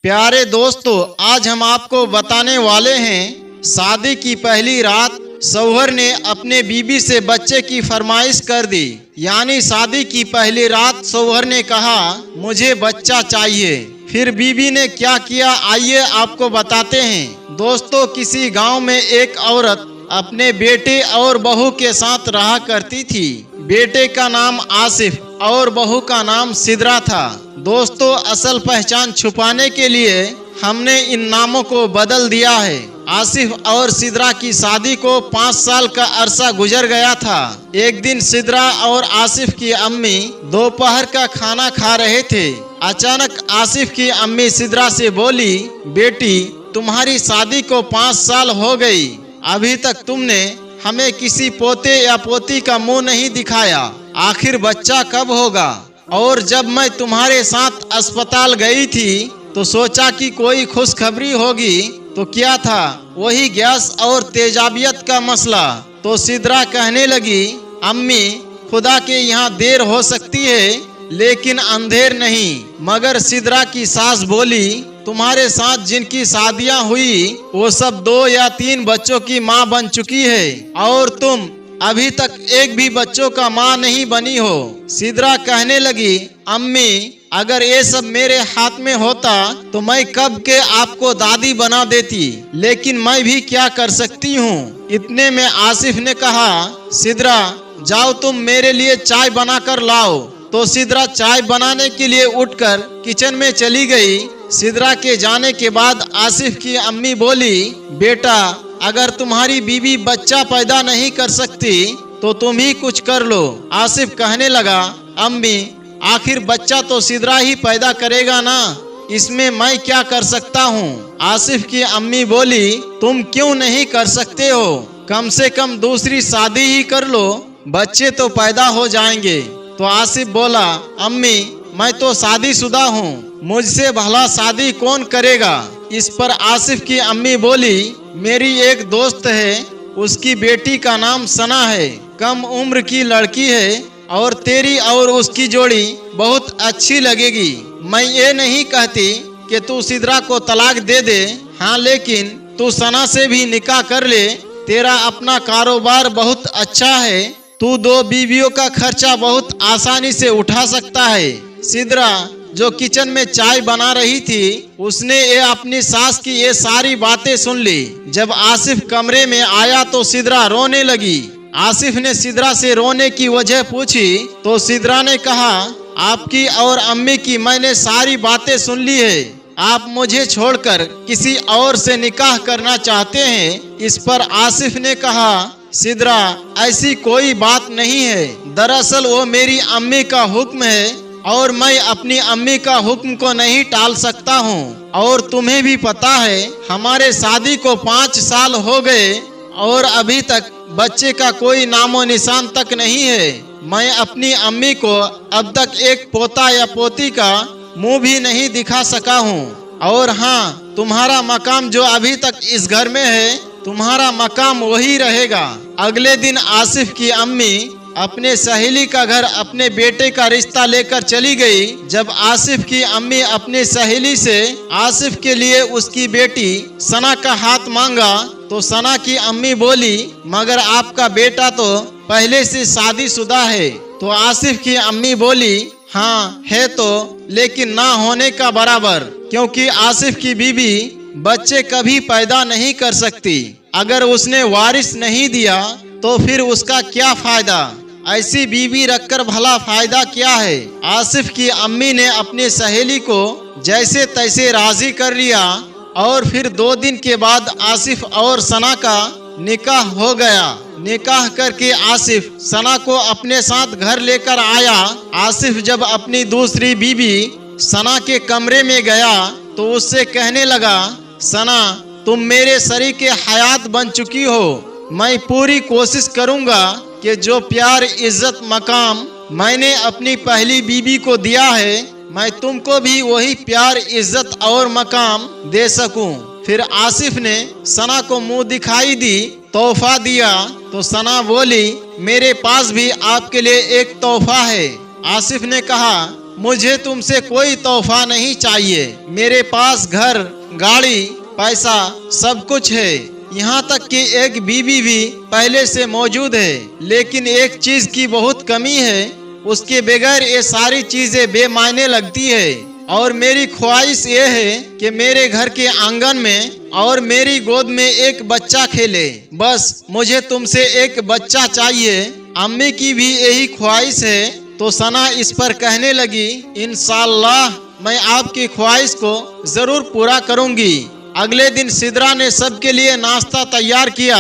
प्यारे दोस्तों, आज हम आपको बताने वाले हैं शादी की पहली रात शौहर ने अपने बीबी से बच्चे की फरमाइश कर दी। यानी शादी की पहली रात शौहर ने कहा मुझे बच्चा चाहिए। फिर बीबी ने क्या किया, आइए आपको बताते हैं। दोस्तों, किसी गांव में एक औरत अपने बेटे और बहू के साथ रहा करती थी। बेटे का नाम आसिफ और बहू का नाम सिद्रा था। दोस्तों, असल पहचान छुपाने के लिए हमने इन नामों को बदल दिया है। आसिफ और सिद्रा की शादी को 5 साल का अरसा गुजर गया था। एक दिन सिद्रा और आसिफ की अम्मी दोपहर का खाना खा रहे थे। अचानक आसिफ की अम्मी सिद्रा से बोली, बेटी, तुम्हारी शादी को 5 साल हो गई, अभी तक तुमने हमें किसी पोते या पोती का मुंह नहीं दिखाया। आखिर बच्चा कब होगा? और जब मैं तुम्हारे साथ अस्पताल गई थी तो सोचा कि कोई खुशखबरी होगी, तो क्या था? वही गैस और तेजाबियत का मसला। तो सिद्रा कहने लगी, अम्मी, खुदा के यहाँ देर हो सकती है लेकिन अंधेर नहीं। मगर सिद्रा की सास बोली, तुम्हारे साथ जिनकी शादियां हुई वो सब 2 या 3 बच्चों की माँ बन चुकी है और तुम अभी तक एक भी बच्चों का माँ नहीं बनी हो। सिद्रा कहने लगी, अम्मी, अगर ये सब मेरे हाथ में होता तो मैं कब के आपको दादी बना देती, लेकिन मैं भी क्या कर सकती हूँ। इतने में आसिफ ने कहा, सिद्रा, जाओ तुम मेरे लिए चाय बना कर लाओ। तो सिद्रा चाय बनाने के लिए उठकर किचन में चली गई। सिद्रा के जाने के बाद आसिफ की अम्मी बोली, बेटा, अगर तुम्हारी बीवी बच्चा पैदा नहीं कर सकती तो तुम ही कुछ कर लो। आसिफ कहने लगा, अम्मी, आखिर बच्चा तो सिद्रा ही पैदा करेगा ना, इसमें मैं क्या कर सकता हूँ। आसिफ की अम्मी बोली, तुम क्यों नहीं कर सकते हो? कम से कम दूसरी शादी ही कर लो, बच्चे तो पैदा हो जाएंगे। तो आसिफ बोला, अम्मी, मैं तो शादीशुदा हूँ, मुझसे भला शादी कौन करेगा। इस पर आसिफ की अम्मी बोली, मेरी एक दोस्त है, उसकी बेटी का नाम सना है, कम उम्र की लड़की है और तेरी और उसकी जोड़ी बहुत अच्छी लगेगी। मैं ये नहीं कहती कि तू सिद्रा को तलाक दे दे, हाँ, लेकिन तू सना से भी निकाह कर ले। तेरा अपना कारोबार बहुत अच्छा है, तू 2 बीवियों का खर्चा बहुत आसानी से उठा सकता है। सिद्रा, जो किचन में चाय बना रही थी, उसने ये अपनी सास की ये सारी बातें सुन ली। जब आसिफ कमरे में आया तो सिद्रा रोने लगी। आसिफ ने सिद्रा से रोने की वजह पूछी तो सिद्रा ने कहा, आपकी और अम्मी की मैंने सारी बातें सुन ली है, आप मुझे छोड़कर किसी और से निकाह करना चाहते हैं। इस पर आसिफ ने कहा, सिद्रा, ऐसी कोई बात नहीं है, दरअसल वो मेरी अम्मी का हुक्म है और मैं अपनी अम्मी का हुक्म को नहीं टाल सकता हूँ। और तुम्हें भी पता है, हमारे शादी को 5 साल हो गए और अभी तक बच्चे का कोई नामो निशान तक नहीं है। मैं अपनी अम्मी को अब तक एक पोता या पोती का मुंह भी नहीं दिखा सका हूँ। और हाँ, तुम्हारा मकाम जो अभी तक इस घर में है, तुम्हारा मकाम वही रहेगा। अगले दिन आसिफ की अम्मी अपने सहेली का घर अपने बेटे का रिश्ता लेकर चली गई। जब आसिफ की अम्मी अपनी सहेली से आसिफ के लिए उसकी बेटी सना का हाथ मांगा तो सना की अम्मी बोली, मगर आपका बेटा तो पहले से शादीशुदा है। तो आसिफ की अम्मी बोली, हाँ है तो, लेकिन ना होने का बराबर, क्योंकि आसिफ की बीवी बच्चे कभी पैदा नहीं कर सकती। अगर उसने वारिस नहीं दिया तो फिर उसका क्या फायदा? ऐसी बीवी रखकर भला फायदा क्या है? आसिफ की अम्मी ने अपनी सहेली को जैसे तैसे राजी कर लिया और फिर 2 दिन के बाद आसिफ और सना का निकाह हो गया। निकाह करके आसिफ सना को अपने साथ घर लेकर आया। आसिफ जब अपनी दूसरी बीवी सना के कमरे में गया तो उससे कहने लगा, सना, तुम मेरे शरीके हयात बन चुकी हो। मैं पूरी कोशिश करूंगा कि जो प्यार, इज्जत, मकाम मैंने अपनी पहली बीबी को दिया है, मैं तुमको भी वही प्यार, इज्जत और मकाम दे सकूं। फिर आसिफ ने सना को मुंह दिखाई दी, तोहफा दिया। तो सना बोली, मेरे पास भी आपके लिए एक तोहफा है। आसिफ ने कहा, मुझे तुमसे कोई तोहफा नहीं चाहिए। मेरे पास घर, गाड़ी, पैसा सब कुछ है। यहाँ तक कि एक बीवी भी पहले से मौजूद है, लेकिन एक चीज की बहुत कमी है। उसके बगैर ये सारी चीजें बेमायने लगती है। और मेरी ख्वाहिश ये है कि मेरे घर के आंगन में और मेरी गोद में एक बच्चा खेले। बस मुझे तुमसे एक बच्चा चाहिए। अम्मी की भी यही ख्वाहिश है। तो सना इस पर कहने लगी, इंशाअल्लाह मैं आपकी ख्वाहिश को जरूर पूरा करूंगी। अगले दिन सिद्रा ने सबके लिए नाश्ता तैयार किया।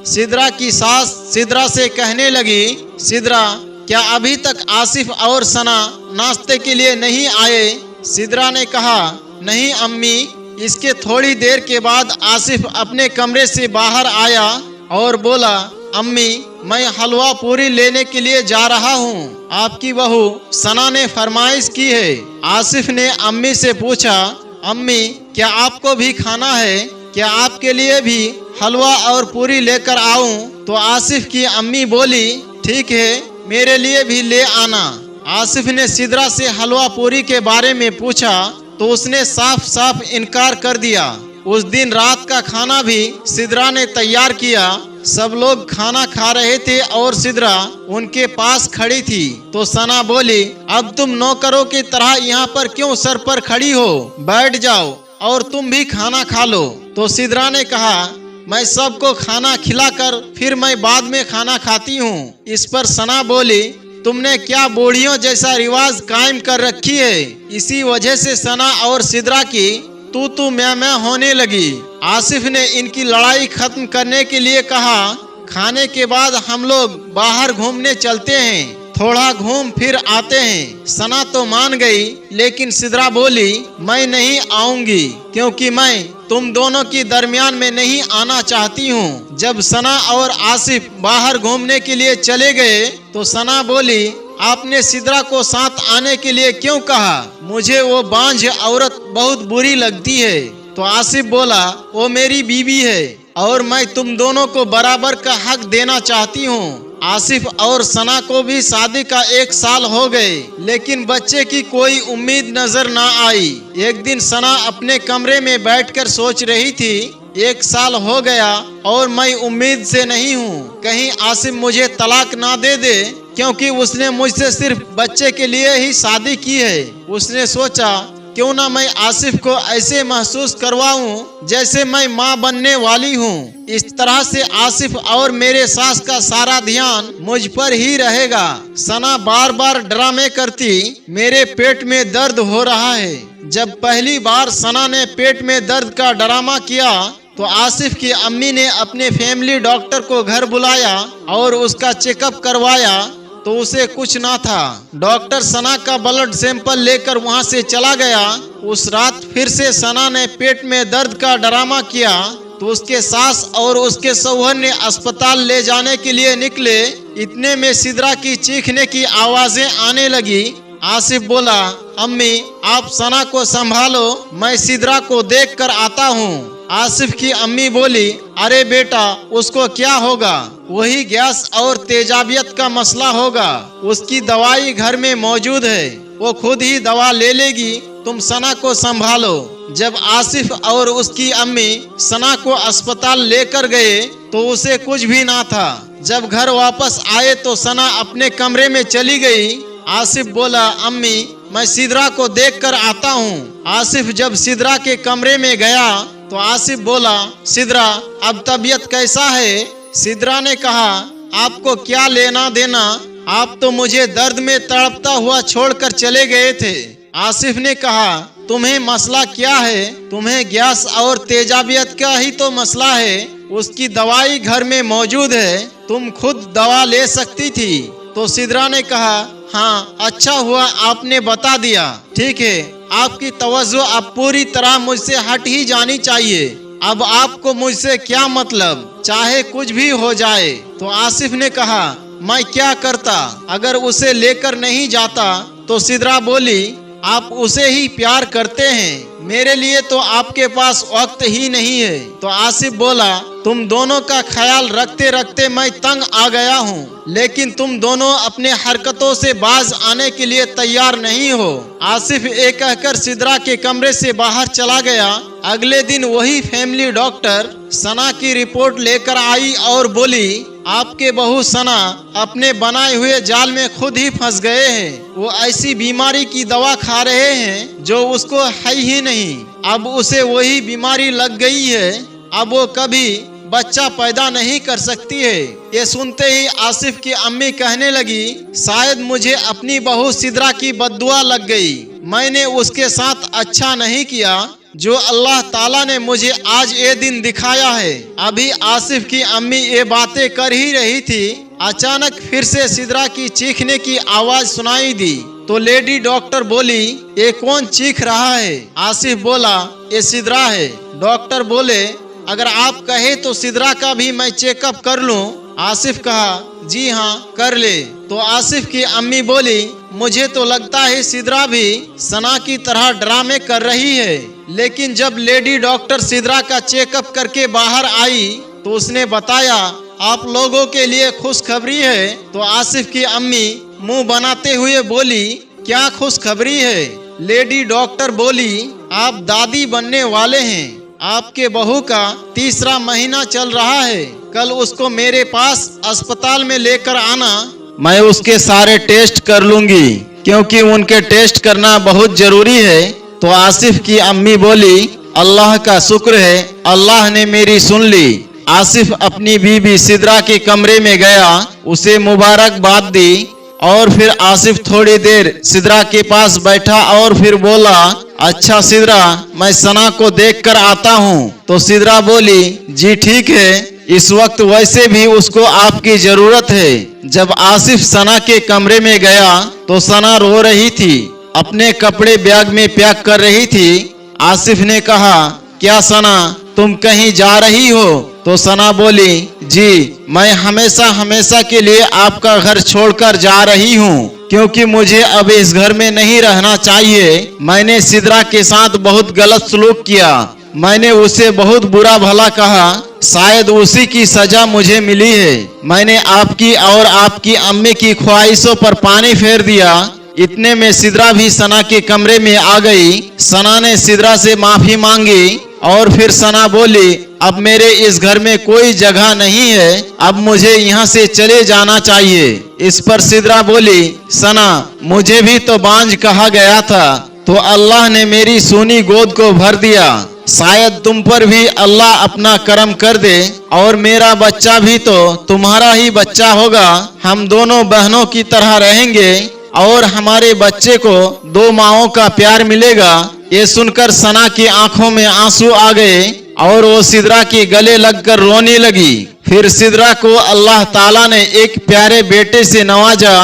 सिद्रा की सास सिद्रा से कहने लगी, सिद्रा क्या अभी तक आसिफ और सना नाश्ते के लिए नहीं आए? सिद्रा ने कहा, नहीं अम्मी। इसके थोड़ी देर के बाद आसिफ अपने कमरे से बाहर आया और बोला, अम्मी मैं हलवा पूरी लेने के लिए जा रहा हूँ। आपकी बहू सना ने फरमाइश की है। आसिफ ने अम्मी से पूछा, अम्मी क्या आपको भी खाना है? क्या आपके लिए भी हलवा और पूरी लेकर आऊं? तो आसिफ की अम्मी बोली, ठीक है मेरे लिए भी ले आना। आसिफ ने सिद्रा से हलवा पूरी के बारे में पूछा तो उसने साफ साफ इनकार कर दिया। उस दिन रात का खाना भी सिद्रा ने तैयार किया। सब लोग खाना खा रहे थे और सिद्रा उनके पास खड़ी थी। तो सना बोली, अब तुम नौकरों की तरह यहाँ पर क्यों सर पर खड़ी हो? बैठ जाओ और तुम भी खाना खा लो। तो सिद्रा ने कहा, मैं सबको खाना खिलाकर फिर मैं बाद में खाना खाती हूँ। इस पर सना बोली, तुमने क्या बूढ़ियों जैसा रिवाज कायम कर रखी है। इसी वजह से सना और सिद्रा की तू मैं होने लगी। आसिफ ने इनकी लड़ाई खत्म करने के लिए कहा, खाने के बाद हम लोग बाहर घूमने चलते हैं, थोड़ा घूम फिर आते हैं। सना तो मान गई, लेकिन सिद्रा बोली, मैं नहीं आऊंगी क्योंकि मैं तुम दोनों की दरमियान में नहीं आना चाहती हूँ। जब सना और आसिफ बाहर घूमने के लिए चले गए तो सना बोली, आपने सिद्रा को साथ आने के लिए क्यों कहा? मुझे वो बांझ औरत बहुत बुरी लगती है। तो आसिफ बोला, वो मेरी बीवी है और मैं तुम दोनों को बराबर का हक देना चाहती हूँ। आसिफ और सना को भी शादी का 1 साल हो गए, लेकिन बच्चे की कोई उम्मीद नजर ना आई। एक दिन सना अपने कमरे में बैठकर सोच रही थी, 1 साल हो गया और मैं उम्मीद से नहीं हूँ। कहीं आसिफ मुझे तलाक ना दे दे, क्योंकि उसने मुझसे सिर्फ बच्चे के लिए ही शादी की है। उसने सोचा, क्यों ना मैं आसिफ को ऐसे महसूस करवाऊं जैसे मैं माँ बनने वाली हूँ। इस तरह से आसिफ और मेरे सास का सारा ध्यान मुझ पर ही रहेगा। सना बार बार ड्रामे करती, मेरे पेट में दर्द हो रहा है। जब पहली बार सना ने पेट में दर्द का ड्रामा किया तो आसिफ की अम्मी ने अपने फैमिली डॉक्टर को घर बुलाया और उसका चेकअप करवाया तो उसे कुछ ना था। डॉक्टर सना का ब्लड सैंपल लेकर वहां से चला गया। उस रात फिर से सना ने पेट में दर्द का ड्रामा किया तो उसके सास और उसके शौहर ने अस्पताल ले जाने के लिए निकले। इतने में सिद्रा की चीखने की आवाजें आने लगी। आसिफ बोला, अम्मी आप सना को संभालो, मैं सिद्रा को देख कर आता हूँ। आसिफ की अम्मी बोली, अरे बेटा उसको क्या होगा? वही गैस और तेजाबियत का मसला होगा। उसकी दवाई घर में मौजूद है, वो खुद ही दवा ले लेगी। तुम सना को संभालो। जब आसिफ और उसकी अम्मी सना को अस्पताल लेकर गए तो उसे कुछ भी ना था। जब घर वापस आए तो सना अपने कमरे में चली गई। आसिफ बोला, अम्मी मैं सिद्रा को देख कर आता हूँ। आसिफ जब सिद्रा के कमरे में गया तो आसिफ बोला, सिद्रा अब तबीयत कैसा है? सिद्रा ने कहा, आपको क्या लेना देना, आप तो मुझे दर्द में तड़पता हुआ छोड़कर चले गए थे। आसिफ ने कहा, तुम्हें मसला क्या है? तुम्हें गैस और तेजाबियत का ही तो मसला है। उसकी दवाई घर में मौजूद है, तुम खुद दवा ले सकती थी। तो सिद्रा ने कहा, हाँ अच्छा हुआ आपने बता दिया। ठीक है, आपकी तवज्जो अब पूरी तरह मुझसे हट ही जानी चाहिए। अब आपको मुझसे क्या मतलब, चाहे कुछ भी हो जाए। तो आसिफ ने कहा, मैं क्या करता अगर उसे लेकर नहीं जाता? तो सिद्रा बोली, आप उसे ही प्यार करते हैं, मेरे लिए तो आपके पास वक्त ही नहीं है। तो आसिफ बोला, तुम दोनों का ख्याल रखते रखते मैं तंग आ गया हूँ। लेकिन तुम दोनों अपने हरकतों से बाज आने के लिए तैयार नहीं हो। आसिफ ये कहकर सिद्रा के कमरे से बाहर चला गया। अगले दिन वही फैमिली डॉक्टर सना की रिपोर्ट लेकर आई और बोली, आपके बहू सना अपने बनाए हुए जाल में खुद ही फंस गए हैं। वो ऐसी बीमारी की दवा खा रहे हैं जो उसको है ही नहीं। अब उसे वही बीमारी लग गई है। अब वो कभी बच्चा पैदा नहीं कर सकती है। ये सुनते ही आसिफ की अम्मी कहने लगी, शायद मुझे अपनी बहू सिद्रा की बद्दुआ लग गई। मैंने उसके साथ अच्छा नहीं किया जो अल्लाह ताला ने मुझे आज ये दिन दिखाया है। अभी आसिफ की अम्मी ये बातें कर ही रही थी, अचानक फिर से सिद्रा की चीखने की आवाज सुनाई दी। तो लेडी डॉक्टर बोली, ये कौन चीख रहा है? आसिफ बोला, ये सिद्रा है। डॉक्टर बोले, अगर आप कहे तो सिद्रा का भी मैं चेकअप कर लूं। आसिफ कहा, जी हाँ कर ले। तो आसिफ की अम्मी बोली, मुझे तो लगता है सिद्रा भी सना की तरह ड्रामे कर रही है। लेकिन जब लेडी डॉक्टर सिद्रा का चेकअप करके बाहर आई तो उसने बताया, आप लोगों के लिए खुशखबरी है। तो आसिफ की अम्मी मुंह बनाते हुए बोली, क्या खुशखबरी है? लेडी डॉक्टर बोली, आप दादी बनने वाले हैं। आपके बहू का 3रा महीना चल रहा है। कल उसको मेरे पास अस्पताल में लेकर आना, मैं उसके सारे टेस्ट कर लूंगी, क्योंकि उनके टेस्ट करना बहुत जरूरी है। तो आसिफ की अम्मी बोली, अल्लाह का शुक्र है, अल्लाह ने मेरी सुन ली। आसिफ अपनी बीबी सिद्रा के कमरे में गया, उसे मुबारकबाद दी और फिर आसिफ थोड़ी देर सिद्रा के पास बैठा और फिर बोला, अच्छा सिद्रा, मैं सना को देखकर आता हूँ। तो सिद्रा बोली, जी ठीक है, इस वक्त वैसे भी उसको आपकी जरूरत है। जब आसिफ सना के कमरे में गया तो सना रो रही थी, अपने कपड़े बैग में पैक कर रही थी। आसिफ ने कहा, क्या सना तुम कहीं जा रही हो? तो सना बोली, जी मैं हमेशा हमेशा के लिए आपका घर छोड़कर जा रही हूँ, क्योंकि मुझे अब इस घर में नहीं रहना चाहिए। मैंने सिद्रा के साथ बहुत गलत सलूक किया, मैंने उसे बहुत बुरा भला कहा, शायद उसी की सजा मुझे मिली है। मैंने आपकी और आपकी अम्मी की ख्वाहिशों पर पानी फेर दिया। इतने में सिद्रा भी सना के कमरे में आ गई। सना ने सिद्रा से माफी मांगी और फिर सना बोली, अब मेरे इस घर में कोई जगह नहीं है, अब मुझे यहाँ से चले जाना चाहिए। इस पर सिद्रा बोली, सना मुझे भी तो बांझ कहा गया था, तो अल्लाह ने मेरी सूनी गोद को भर दिया। शायद तुम पर भी अल्लाह अपना करम कर दे और मेरा बच्चा भी तो तुम्हारा ही बच्चा होगा। हम दोनों बहनों की तरह रहेंगे और हमारे बच्चे को 2 माओं का प्यार मिलेगा। ये सुनकर सना की आंखों में आंसू आ गए और वो सिद्रा के गले लगकर रोने लगी। फिर सिद्रा को अल्लाह ताला ने एक प्यारे बेटे से नवाजा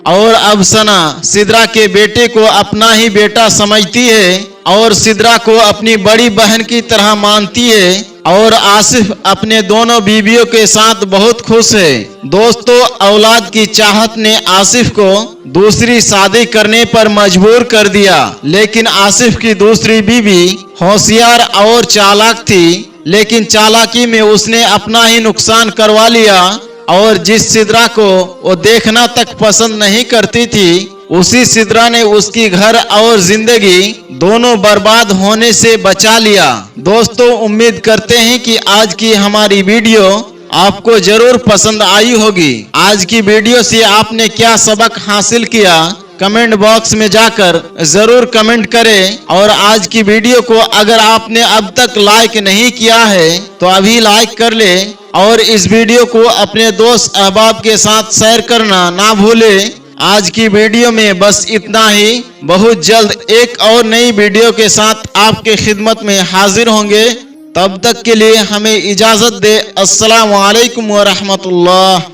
और अब सना सिद्रा के बेटे को अपना ही बेटा समझती है और सिद्रा को अपनी बड़ी बहन की तरह मानती है। और आसिफ अपने दोनों बीवियों के साथ बहुत खुश है। दोस्तों, औलाद की चाहत ने आसिफ को दूसरी शादी करने पर मजबूर कर दिया, लेकिन आसिफ की दूसरी बीवी होशियार और चालाक थी, लेकिन चालाकी में उसने अपना ही नुकसान करवा लिया और जिस सिद्रा को वो देखना तक पसंद नहीं करती थी, उसी सिद्रा ने उसकी घर और जिंदगी दोनों बर्बाद होने से बचा लिया। दोस्तों, उम्मीद करते हैं कि आज की हमारी वीडियो आपको जरूर पसंद आई होगी। आज की वीडियो से आपने क्या सबक हासिल किया, कमेंट बॉक्स में जाकर जरूर कमेंट करें। और आज की वीडियो को अगर आपने अब तक लाइक नहीं किया है तो अभी लाइक कर ले और इस वीडियो को अपने दोस्त अहबाब के साथ शेयर करना ना भूलें। आज की वीडियो में बस इतना ही। बहुत जल्द एक और नई वीडियो के साथ आपके खिदमत में हाजिर होंगे। तब तक के लिए हमें इजाजत दे। अस्सलाम वालेकुम व रहमतुल्लाह।